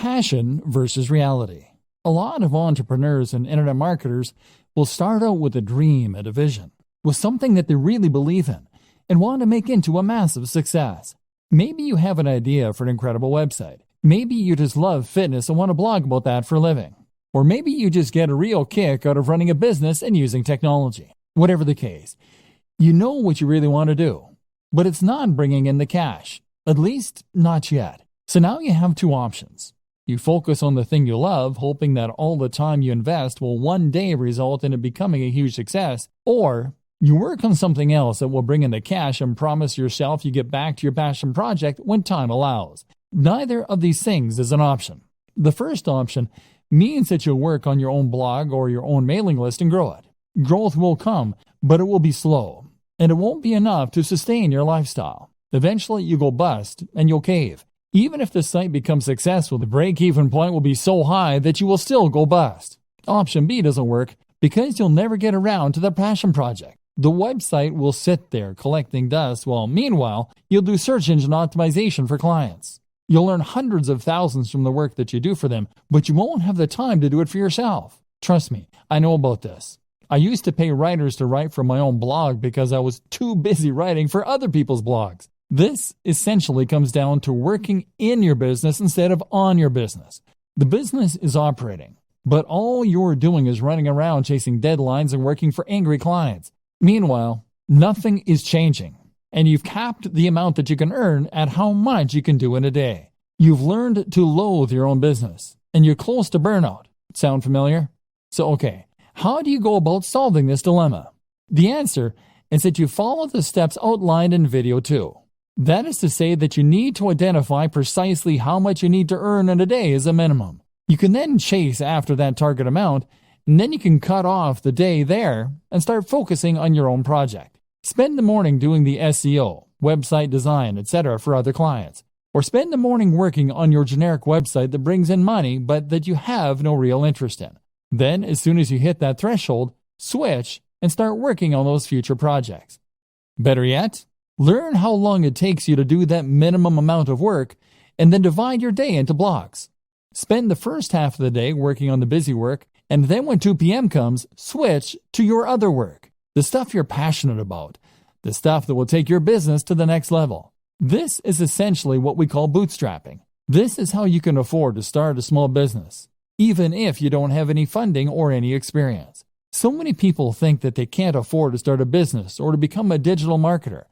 Passion versus reality. A lot of entrepreneurs and internet marketers will start out with a dream and a vision, with something that they really believe in and want to make into a massive success. Maybe you have an idea for an incredible website. Maybe you just love fitness and want to blog about that for a living. Or maybe you just get a real kick out of running a business and using technology. Whatever the case, you know what you really want to do, but it's not bringing in the cash, at least not yet. So now you have two options. You focus on the thing you love, hoping that all the time you invest will one day result in it becoming a huge success, or you work on something else that will bring in the cash and promise yourself you get back to your passion project when time allows. Neither of these things is an option. The first option means that you'll work on your own blog or your own mailing list and grow it. Growth will come, but it will be slow, and it won't be enough to sustain your lifestyle. Eventually, you go bust and you'll cave. Even if the site becomes successful, the break-even point will be so high that you will still go bust. Option B doesn't work because you'll never get around to the passion project. The website will sit there collecting dust while meanwhile, you'll do search engine optimization for clients. You'll earn hundreds of thousands from the work that you do for them, but you won't have the time to do it for yourself. Trust me, I know about this. I used to pay writers to write for my own blog because I was too busy writing for other people's blogs. This essentially comes down to working in your business instead of on your business. The business is operating, but all you're doing is running around chasing deadlines and working for angry clients. Meanwhile, nothing is changing, and you've capped the amount that you can earn at how much you can do in a day. You've learned to loathe your own business, and you're close to burnout. Sound familiar? So, okay, how do you go about solving this dilemma? The answer is that you follow the steps outlined in video 2. That is to say that you need to identify precisely how much you need to earn in a day as a minimum. You can then chase after that target amount, and then you can cut off the day there and start focusing on your own project. Spend the morning doing the SEO, website design, etc. for other clients. Or spend the morning working on your generic website that brings in money but that you have no real interest in. Then, as soon as you hit that threshold, switch and start working on those future projects. Better yet, learn how long it takes you to do that minimum amount of work and then divide your day into blocks. Spend the first half of the day working on the busy work, and then when 2 p.m. comes, switch to your other work, the stuff you're passionate about, the stuff that will take your business to the next level. This is essentially what we call bootstrapping. This is how you can afford to start a small business, even if you don't have any funding or any experience. So many people think that they can't afford to start a business or to become a digital marketer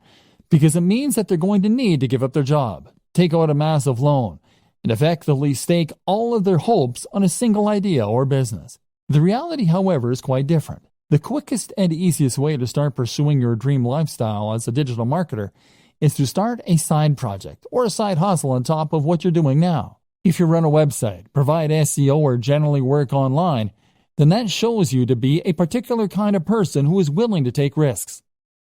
because it means that they're going to need to give up their job, take out a massive loan, and effectively stake all of their hopes on a single idea or business. The reality, however, is quite different. The quickest and easiest way to start pursuing your dream lifestyle as a digital marketer is to start a side project or a side hustle on top of what you're doing now. If you run a website, provide SEO, or generally work online, then that shows you to be a particular kind of person who is willing to take risks,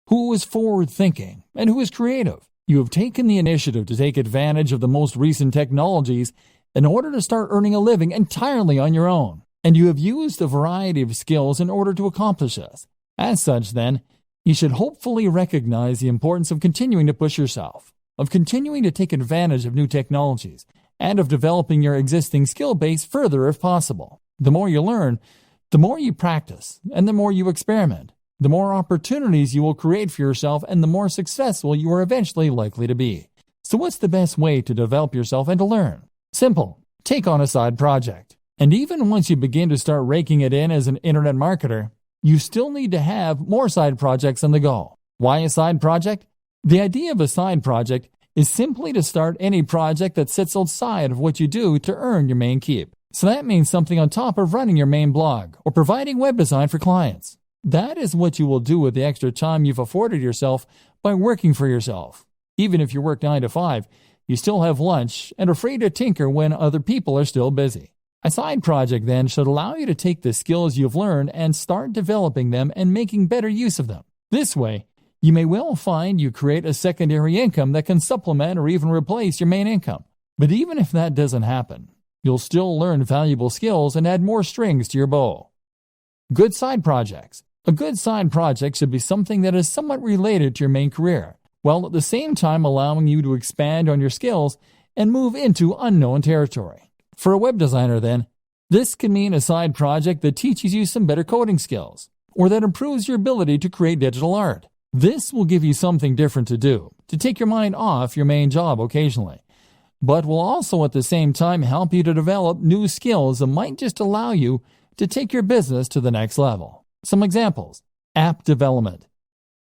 who is forward-thinking, and who is creative. You have taken the initiative to take advantage of the most recent technologies in order to start earning a living entirely on your own, and you have used a variety of skills in order to accomplish this. As such, then, you should hopefully recognize the importance of continuing to push yourself, of continuing to take advantage of new technologies, and of developing your existing skill base further if possible. The more you learn, the more you practice, and the more you experiment, the more opportunities you will create for yourself and the more successful you are eventually likely to be. So what's the best way to develop yourself and to learn? Simple. Take on a side project. And even once you begin to start raking it in as an internet marketer, you still need to have more side projects on the go. Why a side project? The idea of a side project is simply to start any project that sits outside of what you do to earn your main keep. So that means something on top of running your main blog or providing web design for clients. That is what you will do with the extra time you've afforded yourself by working for yourself. Even if you work 9 to 5, you still have lunch and are free to tinker when other people are still busy. A side project then should allow you to take the skills you've learned and start developing them and making better use of them. This way, you may well find you create a secondary income that can supplement or even replace your main income. But even if that doesn't happen, you'll still learn valuable skills and add more strings to your bow. Good side projects. A good side project should be something that is somewhat related to your main career, while at the same time allowing you to expand on your skills and move into unknown territory. For a web designer then, this can mean a side project that teaches you some better coding skills, or that improves your ability to create digital art. This will give you something different to do, to take your mind off your main job occasionally, but will also at the same time help you to develop new skills that might just allow you to take your business to the next level. Some examples: app development.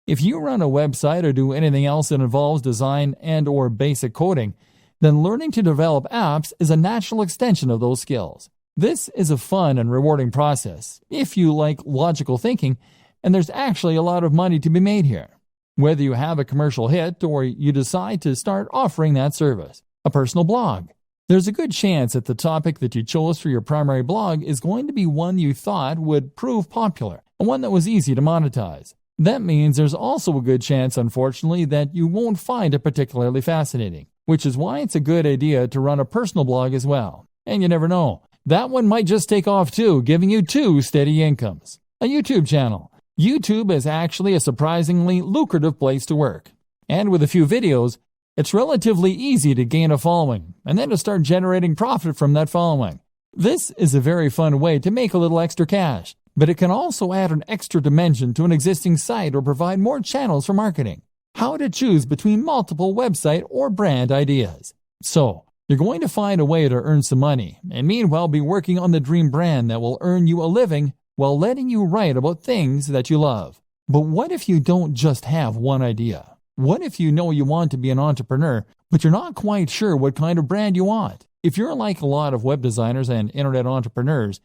If you run a website or do anything else that involves design and/or basic coding, then learning to develop apps is a natural extension of those skills. This is a fun and rewarding process if you like logical thinking, and there's actually a lot of money to be made here. Whether you have a commercial hit or you decide to start offering that service. A personal blog. There's a good chance that the topic that you chose for your primary blog is going to be one you thought would prove popular, and one that was easy to monetize. That means there's also a good chance, unfortunately, that you won't find it particularly fascinating, which is why it's a good idea to run a personal blog as well. And you never know, that one might just take off too, giving you 2 steady incomes. A YouTube channel. YouTube is actually a surprisingly lucrative place to work. And with a few videos, it's relatively easy to gain a following, and then to start generating profit from that following. This is a very fun way to make a little extra cash, but it can also add an extra dimension to an existing site or provide more channels for marketing. How to choose between multiple website or brand ideas. So, you're going to find a way to earn some money, and meanwhile be working on the dream brand that will earn you a living while letting you write about things that you love. But what if you don't just have one idea? What if you know you want to be an entrepreneur, but you're not quite sure what kind of brand you want? If you're like a lot of web designers and internet entrepreneurs,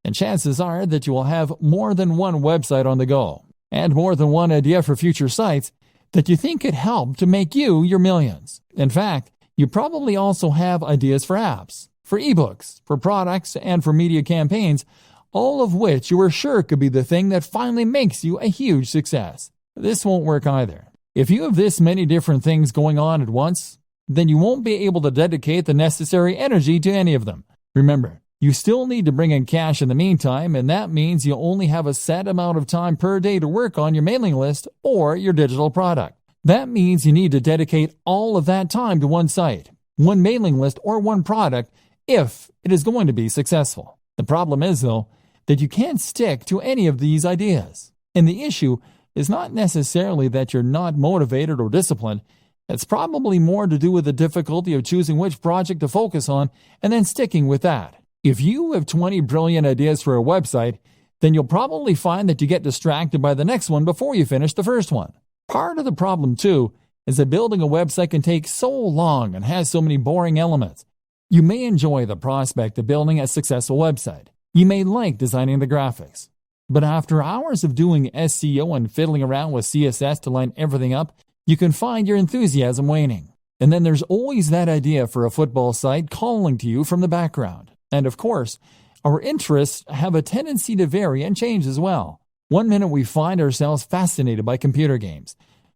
then chances are that you will have more than one website on the go, and more than one idea for future sites that you think could help to make you your millions. In fact, you probably also have ideas for apps, for ebooks, for products, and for media campaigns, all of which you are sure could be the thing that finally makes you a huge success. This won't work either. If you have this many different things going on at once, then you won't be able to dedicate the necessary energy to any of them. Remember, you still need to bring in cash in the meantime, and that means you only have a set amount of time per day to work on your mailing list or your digital product. That means you need to dedicate all of that time to one site, one mailing list, or one product if it is going to be successful. The problem is, though, that you can't stick to any of these ideas. And the issue is not necessarily that you're not motivated or disciplined. It's probably more to do with the difficulty of choosing which project to focus on and then sticking with that. If you have 20 brilliant ideas for a website, then you'll probably find that you get distracted by the next one before you finish the first one. Part of the problem, too, is that building a website can take so long and has so many boring elements. You may enjoy the prospect of building a successful website. You may like designing the graphics. But after hours of doing SEO and fiddling around with CSS to line everything up, you can find your enthusiasm waning. And then there's always that idea for a football site calling to you from the background. And of course, our interests have a tendency to vary and change as well. One minute we find ourselves fascinated by computer games,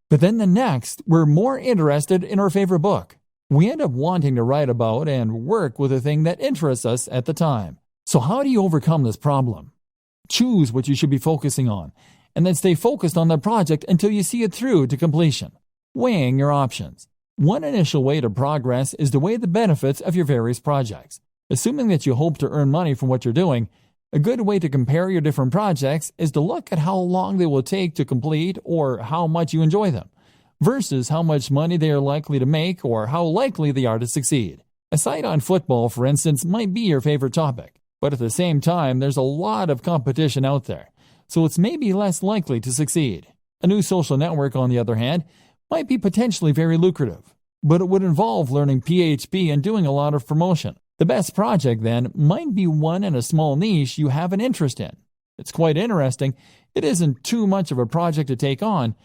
but then the next we're more interested in our favorite book. We end up wanting to write about and work with a thing that interests us at the time. So how do you overcome this problem? Choose what you should be focusing on, and then stay focused on that project until you see it through to completion. Weighing your options. One initial way to progress is to weigh the benefits of your various projects. Assuming that you hope to earn money from what you're doing, a good way to compare your different projects is to look at how long they will take to complete or how much you enjoy them, versus how much money they are likely to make or how likely they are to succeed. A site on football, for instance, might be your favorite topic, but at the same time, there's a lot of competition out there, so it's maybe less likely to succeed. A new social network, on the other hand, might be potentially very lucrative, but it would involve learning PHP and doing a lot of promotion. The best project, then, might be one in a small niche you have an interest in. It's quite interesting, it isn't too much of a project to take on,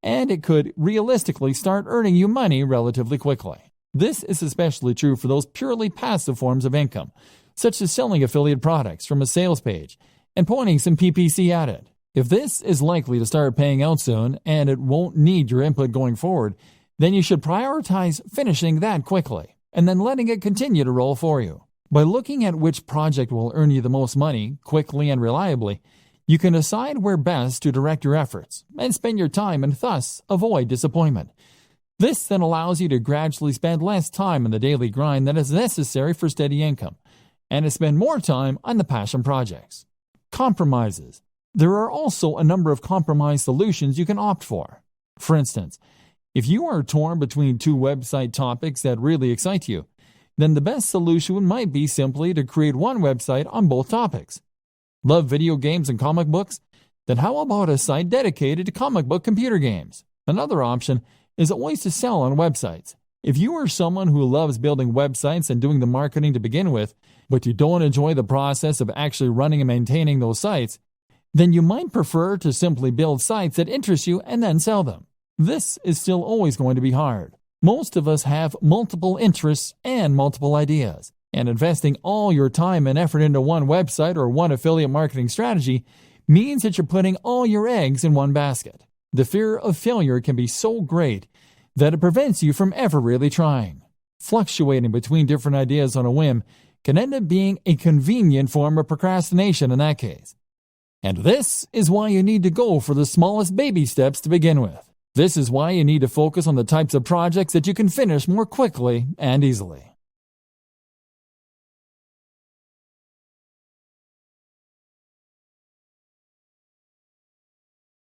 and it could realistically start earning you money relatively quickly. This is especially true for those purely passive forms of income, such as selling affiliate products from a sales page and pointing some PPC at it. If this is likely to start paying out soon and it won't need your input going forward, then you should prioritize finishing that quickly and then letting it continue to roll for you. By looking at which project will earn you the most money quickly and reliably, you can decide where best to direct your efforts and spend your time and thus avoid disappointment. This then allows you to gradually spend less time in the daily grind that is necessary for steady income, and to spend more time on the passion projects. Compromises. There are also a number of compromise solutions you can opt for. For instance, if you are torn between two website topics that really excite you, then the best solution might be simply to create one website on both topics. Love video games and comic books? Then how about a site dedicated to comic book computer games? Another option is always to sell on websites. If you are someone who loves building websites and doing the marketing to begin with, but you don't enjoy the process of actually running and maintaining those sites, then you might prefer to simply build sites that interest you and then sell them. This is still always going to be hard. Most of us have multiple interests and multiple ideas, and investing all your time and effort into one website or one affiliate marketing strategy means that you're putting all your eggs in one basket. The fear of failure can be so great that it prevents you from ever really trying. Fluctuating between different ideas on a whim can end up being a convenient form of procrastination in that case. And this is why you need to go for the smallest baby steps to begin with. This is why you need to focus on the types of projects that you can finish more quickly and easily.